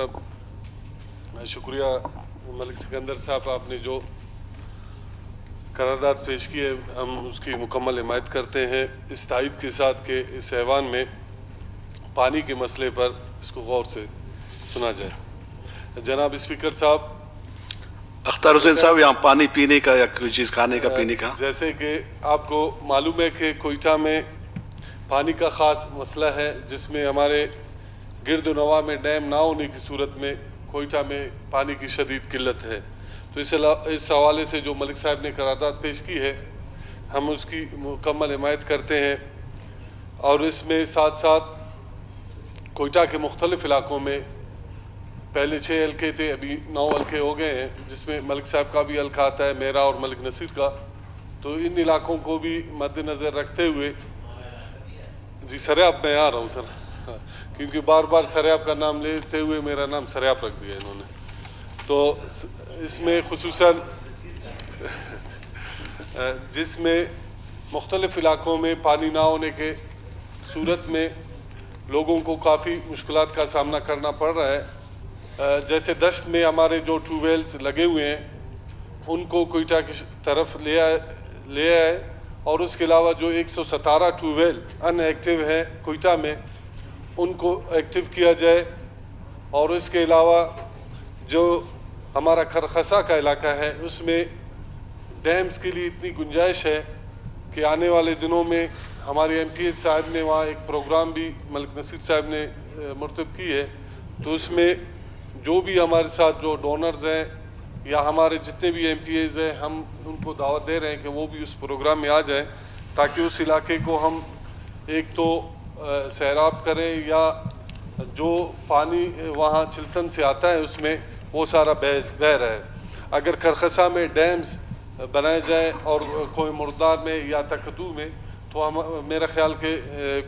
शुक्रिया मलिक सिकंदर साहब, आपने जो करारदाद पेश की है हम उसकी मुकम्मल हिमायत करते हैं इस तायद के साथ कि इस ऐवान में पानी के मसले पर इसको गौर से सुना जाए। जनाब स्पीकर साहब, अख्तर हुसैन साहब, यहाँ पानी पीने का या कोई चीज़ खाने का पीने का, जैसे कि आपको मालूम है कि कोयटा में पानी का ख़ास मसला है, जिसमें हमारे गिरदनवा में डैम ना होने की सूरत में कोयटा में पानी की शदीद किल्लत है। तो इस हवाले से जो मलिक साहब ने करारदाद पेश की है हम उसकी मुकम्मल हिमायत करते हैं, और इसमें साथ साथ कोयटा के मुख्तलिफ़ इलाकों में पहले 6 हल्के थे, अभी 9 हल्के हो गए हैं, जिसमें मलिक साहब का भी हल्का आता है, मेरा और मलिक नसीर का। तो इन इलाकों को भी मद्देनज़र रखते हुए, जी सरेआब मैं आ रहा हूँ सर, क्योंकि बार बार सरेआब का नाम लेते हुए मेरा नाम सरेआब रख दिया इन्होंने। तो इसमें खुसूसन जिसमें मुख्तलिफ़ इलाकों में पानी ना होने के सूरत में लोगों को काफ़ी मुश्किलात का सामना करना पड़ रहा है। जैसे दश्त में हमारे जो ट्यूबवेल्स लगे हुए हैं उनको कोयटा की तरफ ले आए, और उसके अलावा जो 117 ट्यूबवेल अनएक्टिव हैं कोयटा में उनको एक्टिव किया जाए। और इसके अलावा जो हमारा खरखसा का इलाका है उसमें डैम्स के लिए इतनी गुंजाइश है कि आने वाले दिनों में हमारे MPS साहब ने वहाँ एक प्रोग्राम भी मलिक नसीर साहब ने मुर्तब की है। तो उसमें जो भी हमारे साथ जो डोनर्स हैं या हमारे जितने भी MPAs हैं हम उनको दावत दे रहे हैं कि वो भी उस प्रोग्राम में आ जाएं, ताकि उस इलाके को हम एक तो सैराब करें या जो पानी वहाँ चिल्तन से आता है उसमें वो सारा बह रहा है। अगर खरखसा में डैम्स बनाए जाए और कोई मुर्दार में या तकदू में, तो हम मेरा ख्याल के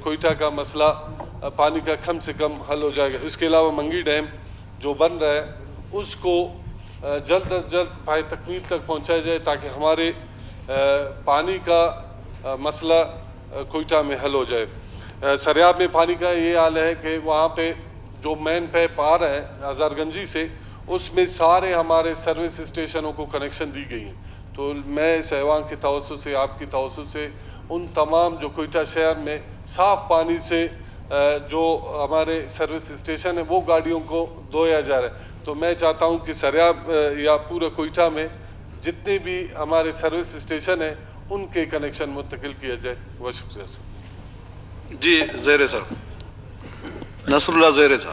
कोयटा का मसला पानी का कम से कम हल हो जाएगा। इसके अलावा मंगी डैम जो बन रहा है उसको जल्द अज जल्द पाए तकमील तक पहुँचाया जाए, ताकि हमारे पानी का मसला कोयटा में हल हो जाए। सरेआब में पानी का ये हाल है कि वहाँ पे जो मेन पाइप आ रहा है हज़ारगंजी से, उसमें सारे हमारे सर्विस स्टेशनों को कनेक्शन दी गई हैं। तो मैं इस ऐवान की तवज्जो से, आपकी तवज्जो से उन तमाम जो कोयटा शहर में साफ़ पानी से जो हमारे सर्विस स्टेशन है वो गाड़ियों को धोया जा रहा है। तो मैं चाहता हूँ कि सरेआब या पूरे कोयटा में जितने भी हमारे सर्विस स्टेशन हैं उनके कनेक्शन मुंतकिल किया जाए। बहुत शुक्रिया सर। जी ज़ेरे साहब, नसरुल्लाह ज़ेरे साहब।